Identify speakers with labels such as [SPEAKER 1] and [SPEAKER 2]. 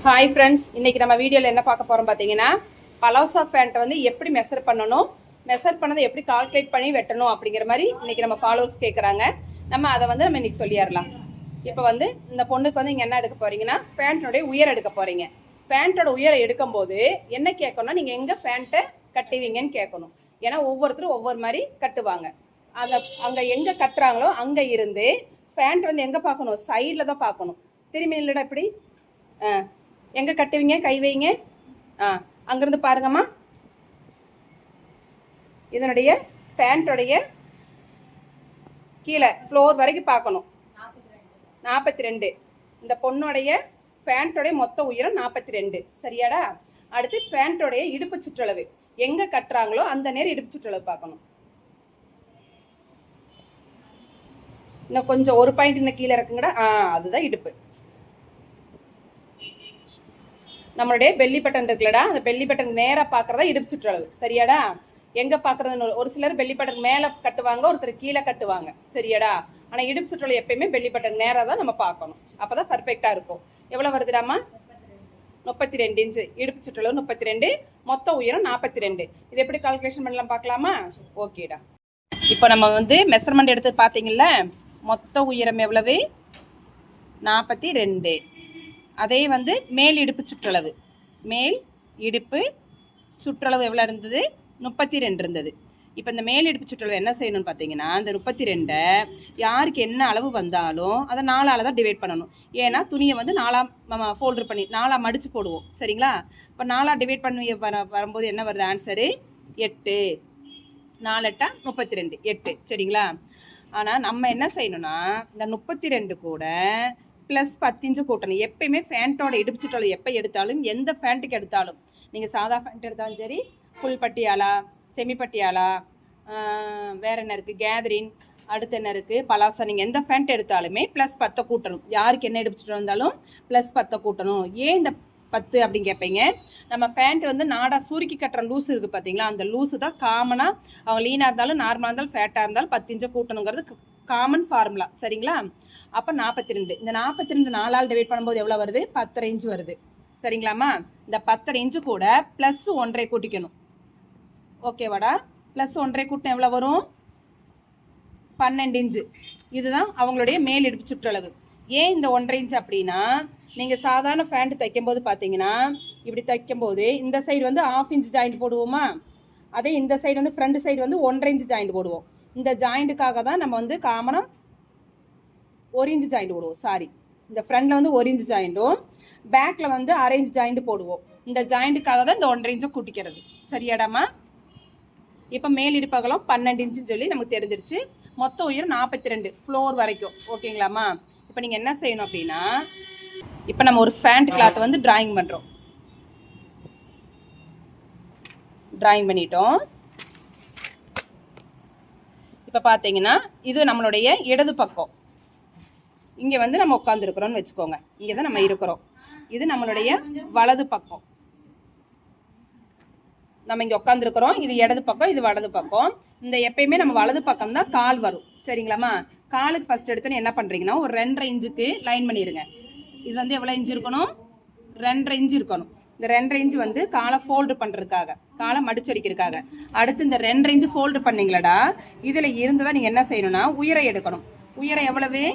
[SPEAKER 1] Hi friends, இன்றைக்கி நம்ம வீடியோவில் என்ன பார்க்க போகிறோம் பார்த்தீங்கன்னா, பலோசா பேண்ட்டை வந்து எப்படி மெஷர் பண்ணணும், மெஷர் பண்ணதை எப்படி கால்குலேட் பண்ணி வெட்டணும் அப்படிங்கிற மாதிரி இன்றைக்கி நம்ம ஃபாலோவர்ஸ் கேட்குறாங்க. நம்ம அதை வந்து நம்ம இன்றைக்கி சொல்லிடலாம். இப்போ வந்து இந்த பொண்ணுக்கு வந்து இங்கே என்ன எடுக்க போகிறீங்கன்னா, பேண்ட்டோடைய உயரம் எடுக்க போகிறீங்க. பேண்ட்டோட உயரம் எடுக்கும்போது என்ன கேட்கணும்னா, நீங்கள் எங்கே பேண்ட்டை கட்டுவீங்கன்னு கேட்கணும். ஏன்னா ஒவ்வொருத்தரும் ஒவ்வொரு மாதிரி கட்டுவாங்க. அதை அங்கே எங்கே கட்டுறாங்களோ அங்கே இருந்து பேண்ட் வந்து எங்கே பார்க்கணும், சைடில் தான் பார்க்கணும். திரும்பி இல்லைடா இப்படி எங்கே கட்டுவீங்க, கை வைங்க. அங்கேருந்து பாருங்கம்மா, இதனுடைய பேண்ட்டோடைய கீழே ஃப்ளோர் வரைக்கும் பார்க்கணும். 42. இந்த பொண்ணுடைய பேண்ட்டோடைய மொத்த உயரம் 42. சரியாடா? அடுத்து பேண்ட்டோடைய இடுப்பு சுற்றளவு எங்கே கட்டுறாங்களோ அந்த நேரம் இடுப்பு சுற்றளவு பார்க்கணும். இன்னும் கொஞ்சம் ஒரு பாயிண்ட் இன்னும் கீழே இருக்குங்கடா. அதுதான் இடுப்பு. நம்மளுடைய பெல்லி பட்டன் இருக்குல்லடா, அந்த பெல்லி பட்டன் நேராக பார்க்குறதா இடுப்பு சுற்றளவு. சரியாடா? எங்கே பார்க்குறதுன்னு ஒரு சிலர் பெல்லி பட்டன் மேலே கட்டுவாங்க, ஒருத்தர் கீழே கட்டுவாங்க. சரியாடா? ஆனால் இடுப்பு சுற்றளவு எப்பயுமே பெல்லி பட்டன் நேராக தான் நம்ம பார்க்கணும். அப்போ தான் பர்ஃபெக்டாக இருக்கும். எவ்வளோ வருதுடாமா? 32 இன்ச்சு இடுப்பு சுற்றளவு. 32. மொத்த உயரம் 42. இது எப்படி கால்குலேஷன் பண்ணலாம் பார்க்கலாமா? ஓகேடா. இப்போ நம்ம வந்து மெஷர்மெண்ட் எடுத்து பார்த்தீங்கல்ல, மொத்த உயரம் எவ்வளவு? 42. அதே வந்து மேல் இடுப்பு சுற்றளவு, மேல் இடுப்பு சுற்றளவு எவ்வளோ இருந்தது? 32 இருந்தது. இப்போ இந்த மேல் இடுப்பு சுற்றளவு என்ன செய்யணும்னு பார்த்தீங்கன்னா, இந்த 32 யாருக்கு என்ன அளவு வந்தாலும் அதை 4ஆல் தான் டிவைட் பண்ணணும். ஏன்னா துணியை வந்து 4ஆக ஃபோல்டர் பண்ணி 4ஆக மடித்து போடுவோம். சரிங்களா? இப்போ 4ஆக டிவைட் பண்ணி வரும்போது என்ன வருது ஆன்சரு? 8. 4 8 32. 8. சரிங்களா? ஆனால் நம்ம என்ன செய்யணும்னா, இந்த 32 கூட ப்ளஸ் 10 இன்ச்சு கூட்டணும். எப்பயுமே ஃபேண்ட்டோட இடுப்பு சுற்றளவு எப்போ எடுத்தாலும், எந்த ஃபேண்ட்டுக்கு எடுத்தாலும், நீங்கள் சாதா ஃபேண்ட் எடுத்தாலும் சரி, ஃபுல் பட்டியாலா, செமி பட்டியாலா, வேறு என்ன இருக்குது, கேதரின், அடுத்து என்ன இருக்குது, பலாசா, நீங்கள் எந்த ஃபேண்ட் எடுத்தாலுமே ப்ளஸ் 10 கூட்டணும். யாருக்கு என்ன இடுப்பு சுற்றளவு இருந்தாலும் ப்ளஸ் 10 கூட்டணும். ஏன் இந்த 10 அப்படின்னு கேட்பீங்க. நம்ம ஃபேண்ட் வந்து நாடாக சுருக்கி கட்டுற லூஸ் இருக்குது பார்த்தீங்களா, அந்த லூஸு தான் காமனாக அவங்க லீனாக இருந்தாலும் நார்மலாக இருந்தாலும் ஃபேட்டாக இருந்தாலும் 10 இன்ச்சு கூட்டணுங்கிறது காமன் ஃபார்முலா. சரிங்களா? அப்போ 42. இந்த 42 4ஆல் டிவைட் பண்ணும்போது எவ்வளோ வருது? 10.5 இன்ச்சு வருது. சரிங்களாம்மா? இந்த 10.5 இன்ச்சு கூட ப்ளஸ் 1.5 கூட்டிக்கணும். ஓகேவாடா? ப்ளஸ் 1.5 கூட்டினா எவ்வளோ வரும்? 12 இன்ச்சு. இதுதான் அவங்களுடைய மேல் இடுப்பு சுற்றளவு. ஏன் இந்த 1.5 இன்ச்சு அப்படின்னா, நீங்கள் சாதாரண ஃபேண்ட் தைக்கும்போது பார்த்தீங்கன்னா, இப்படி தைக்கும்போது இந்த சைடு வந்து 1/2 இன்ச் ஜாயிண்ட் போடுவோமா, அதே இந்த சைடு வந்து ஃப்ரண்ட் சைடு வந்து 1.5 இன்ச் ஜாயிண்ட் போடுவோம். இந்த ஜாயிண்ட்டுக்காக தான் நம்ம வந்து காமனாக 1 இன்ச் ஜாயிண்ட் போடுவோம். சாரி, இந்த ஃப்ரண்டில் வந்து 1 இன்ச் ஜாயிண்ட்டும் பேக்கில் வந்து 1/2 இன்ச் ஜாயிண்ட் போடுவோம். இந்த ஜாயிண்ட்டுக்காக தான் இந்த 1.5 இன்ச்சை கூட்டிக்கிறது. சரியாடாமா? இப்போ மேல் இடுப்பகலம் 12 இன்ச்சுன்னு சொல்லி நமக்கு தெரிஞ்சிருச்சு. மொத்த உயரம் 42 ஃப்ளோர் வரைக்கும். ஓகேங்களாம்மா? இப்போ நீங்கள் என்ன செய்யணும் அப்படின்னா, இப்போ நம்ம ஒரு ஃபேண்ட் கிளாத் வந்து டிராயிங் பண்ணுறோம். டிராயிங் பண்ணிட்டோம். இப்போ பார்த்தீங்கன்னா இது நம்மளுடைய இடது பக்கம். இங்கே வந்து நம்ம உட்காந்துருக்குறோன்னு வச்சுக்கோங்க. இங்கே தான் நம்ம இருக்கிறோம். இது நம்மளுடைய வலது பக்கம். நம்ம இங்கே உட்காந்துருக்குறோம். இது இடது பக்கம், இது வலது பக்கம். இந்த எப்பயுமே நம்ம வலது பக்கம் தான் கால் வரும். சரிங்களாம்மா? காலுக்கு ஃபஸ்ட் எடுத்துன்னு என்ன பண்ணுறீங்கன்னா, ஒரு 2.5 இன்ச்சுக்கு லைன் பண்ணிடுங்க. இது வந்து எவ்வளோ இன்ச்சு இருக்கணும்? 2.5 இன்ச்சு இருக்கணும். இந்த 2.5 இன்ச்சு வந்து காலை ஃபோல்டு பண்ணுறதுக்காக, காலை மடிச்சடிக்கிறதுக்காக. அடுத்து இந்த 2.5 இன்ச்சு ஃபோல்டு பண்ணிங்களடா, இதில் இருந்து தான் நீங்கள் என்ன செய்யணும்னா உயரம் எடுக்கணும். உயரம் எவ்வளவு?